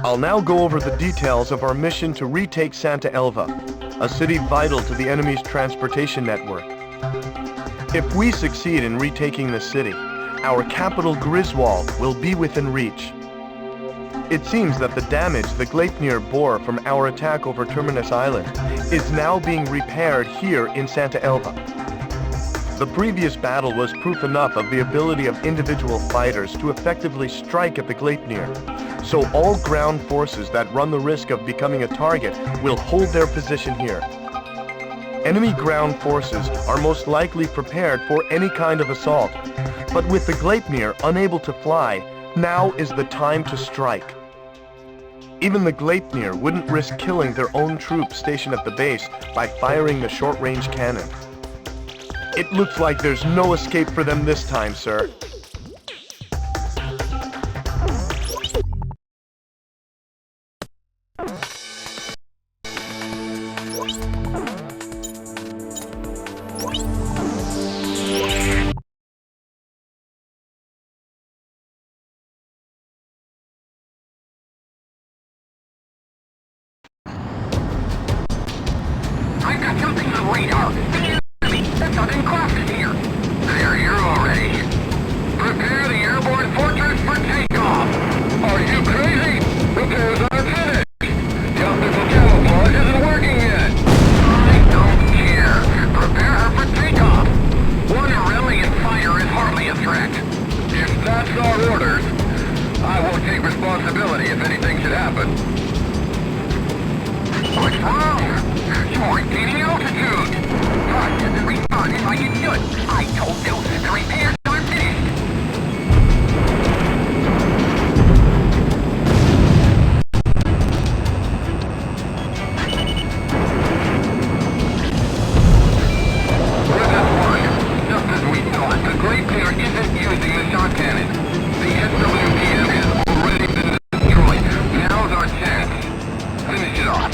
I'll now go over the details of our mission to retake sta.elva, a city vital to the enemy's transportation network. If we succeed in retaking the city, our capital Griswold will be within reach. It seems that the damage the Gleipnir bore from our attack over Terminus Island is now being repaired here in sta.elva. The previous battle was proof enough of the ability of individual fighters to effectively strike at the Gleipnir, so all ground forces that run the risk of becoming a target will hold their position here. Enemy ground forces are most likely prepared for any kind of assault, but with the Gleipnir unable to fly, now is the time to strike. Even the Gleipnir wouldn't risk killing their own troops stationed at the base by firing the short-range cannon. It looks like there's no escape for them this time, sir. I've got something on radar. The enemy! That's not in classes here! There, you're all ready. Prepare the airborne fortress for takeoff! Are you crazy? Repairs aren't finished! The optical camouflage isn't working yet! I don't care. Prepare her for takeoff! One Aurelian fighter is hardly a threat. If that's our orders, I won't take responsibility if anything should happen. What's wrong? You're gaining altitude! Process and respond is like it should! I told you, the repairs aren't finished! Witness one, just as we thought, the Gleipnir isn't using the shot cannon. The SWPM has already been destroyed. Now's our chance. Finish it off.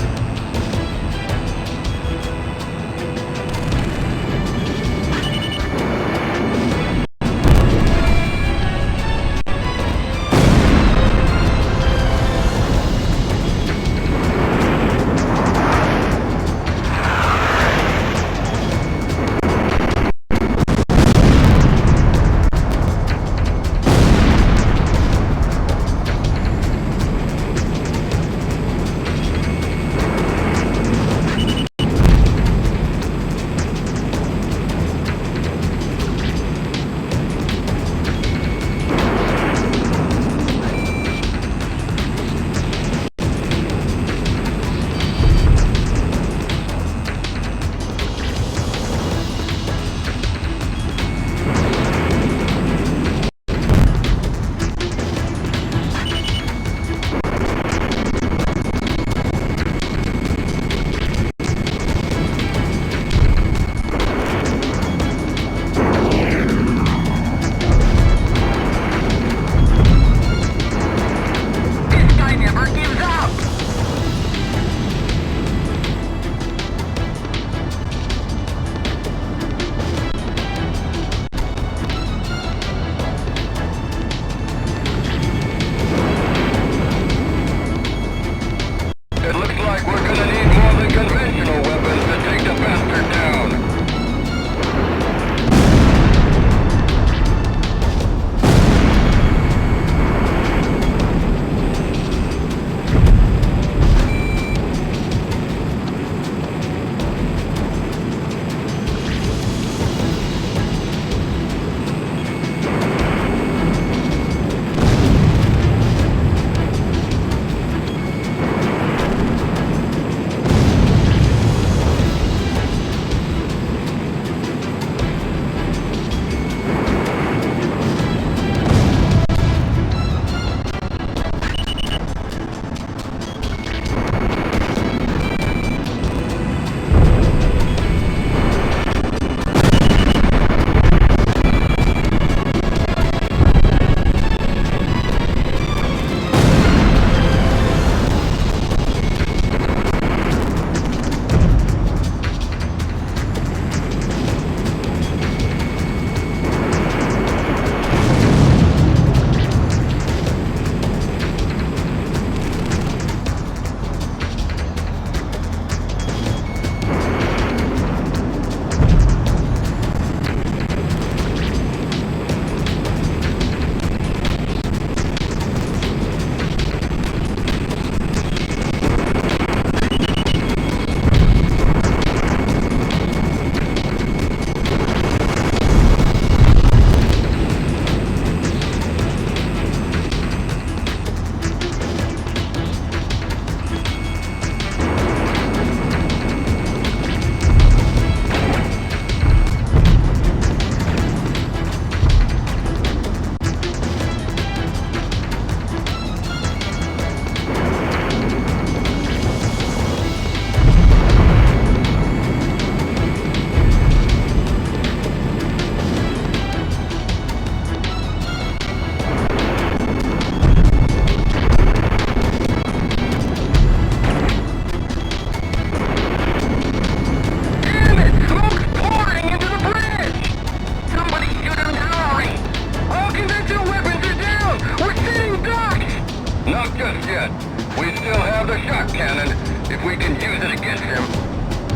have the shot cannon, if we can use it against him.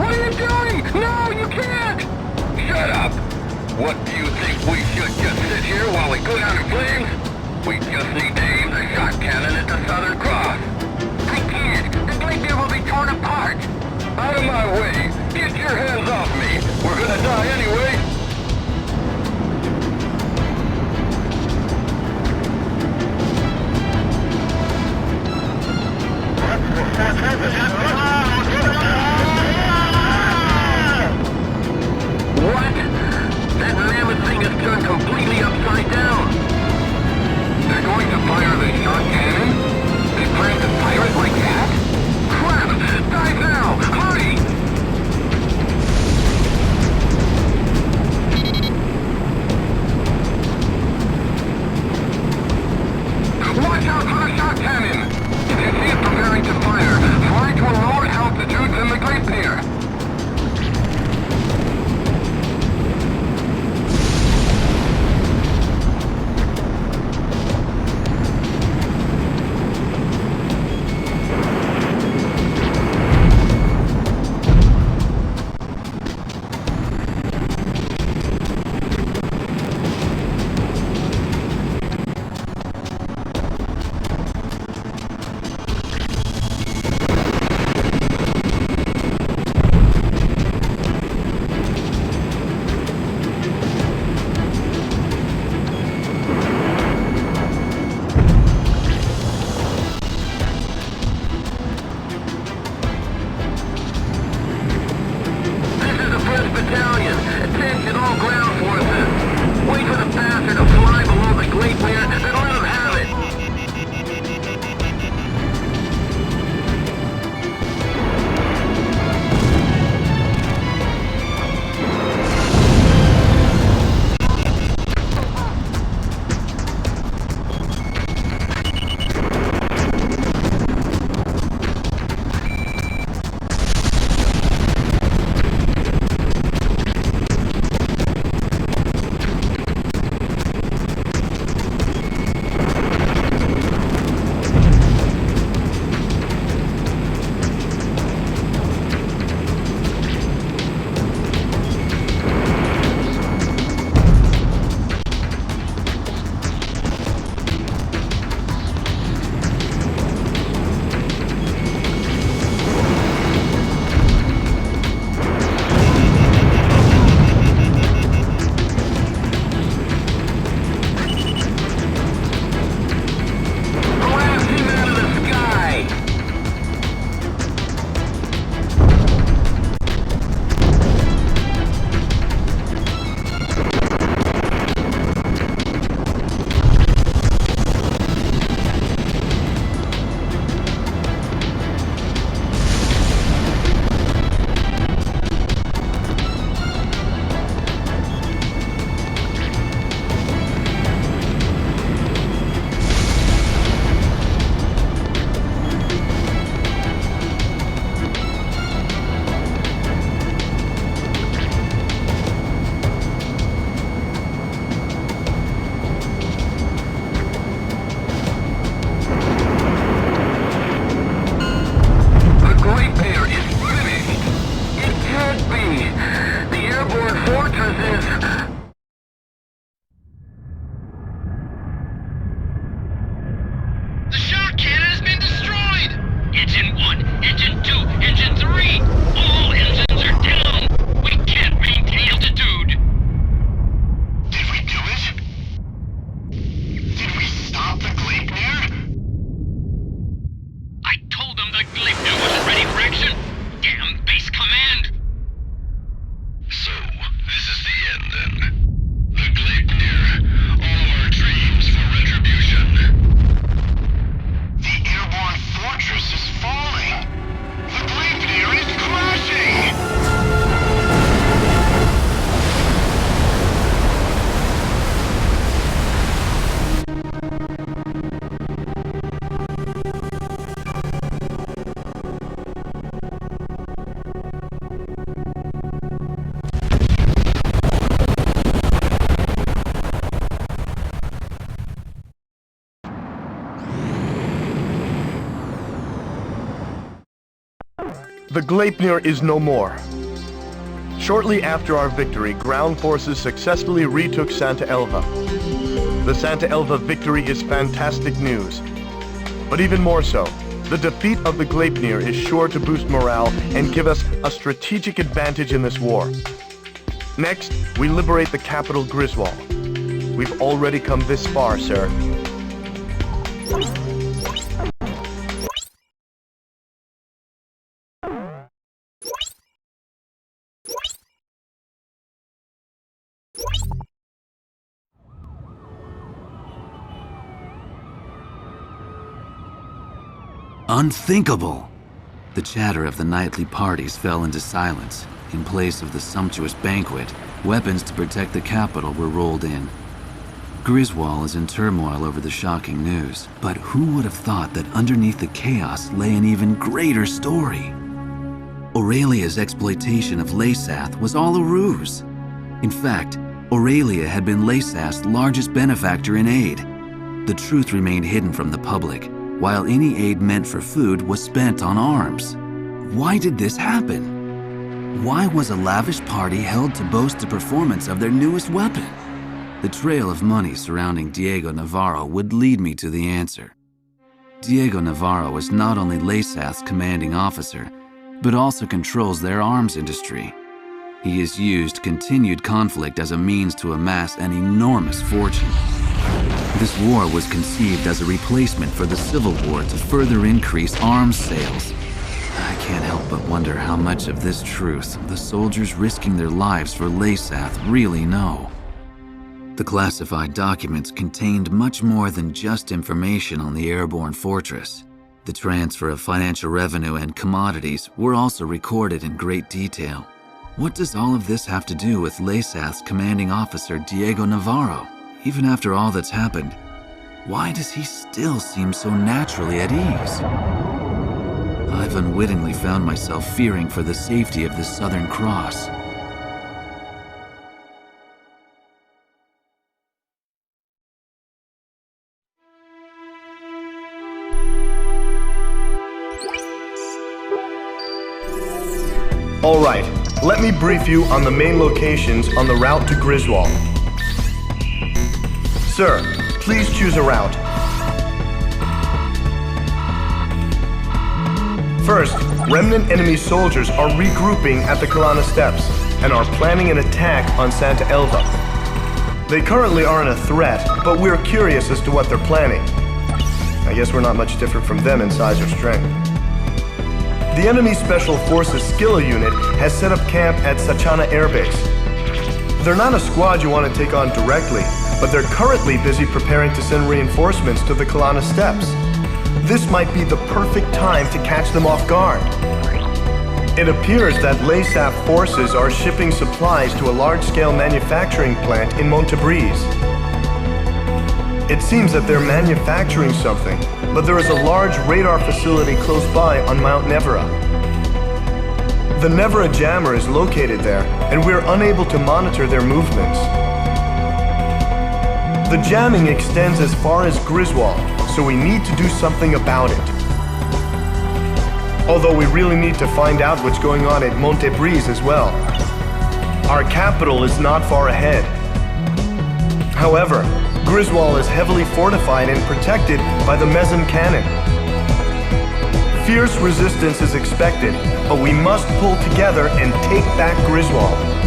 What are you doing? No, you can't! Shut up! What do you think we should just sit here while we go down in flames? We just need to aim the shot cannon at the Southern Cross. I can't! The gleipnir will be torn apart! Out of my way! Get your hands off me! We're gonna die anyway! What? That mammoth thing has turned completely upside down. They're going to fire the shot cannon? They plan to fire it like that? Crap! Dive now! Hurry! The Gleipnir is no more. Shortly after our victory, ground forces successfully retook sta.elva. The sta.elva victory is fantastic news. But even more so, the defeat of the Gleipnir is sure to boost morale and give us a strategic advantage in this war. Next, we liberate the capital Griswold. We've already come this far, sir. Unthinkable! The chatter of the nightly parties fell into silence. In place of the sumptuous banquet, weapons to protect the capital were rolled in. Griswold is in turmoil over the shocking news, but who would have thought that underneath the chaos lay an even greater story? Aurelia's exploitation of Leysath was all a ruse. In fact, Aurelia had been Leysath's largest benefactor in aid. The truth remained hidden from the public, while any aid meant for food was spent on arms. Why did this happen? Why was a lavish party held to boast the performance of their newest weapon? The trail of money surrounding Diego Navarro would lead me to the answer. Diego Navarro is not only Leysath's commanding officer, but also controls their arms industry. He has used continued conflict as a means to amass an enormous fortune. This war was conceived as a replacement for the Civil War to further increase arms sales. I can't help but wonder how much of this truth the soldiers risking their lives for Leysath really know. The classified documents contained much more than just information on the airborne fortress. The transfer of financial revenue and commodities were also recorded in great detail. What does all of this have to do with Leysath's commanding officer Diego Navarro? Even after all that's happened, why does he still seem so naturally at ease? I've unwittingly found myself fearing for the safety of the Southern Cross. All right, let me brief you on the main locations on the route to Griswold. Sir, please choose a route. First, remnant enemy soldiers are regrouping at the Kalana Steps and are planning an attack on sta.elva. They currently aren't a threat, but we're curious as to what they're planning. I guess we're not much different from them in size or strength. The enemy Special Forces Skilla unit has set up camp at Sachana Air Base. They're not a squad you want to take on directly, but they're currently busy preparing to send reinforcements to the Kalana Steppes. This might be the perfect time to catch them off guard. It appears that Leysath forces are shipping supplies to a large-scale manufacturing plant in Montebriz. It seems that they're manufacturing something, but there is a large radar facility close by on Mount Nevera. The Nevera jammer is located there, and we're unable to monitor their movements. The jamming extends as far as Griswold, so we need to do something about it. Although we really need to find out what's going on at Montebriz as well. Our capital is not far ahead. However, Griswold is heavily fortified and protected by the Mezim cannon. Fierce resistance is expected, but we must pull together and take back Griswold.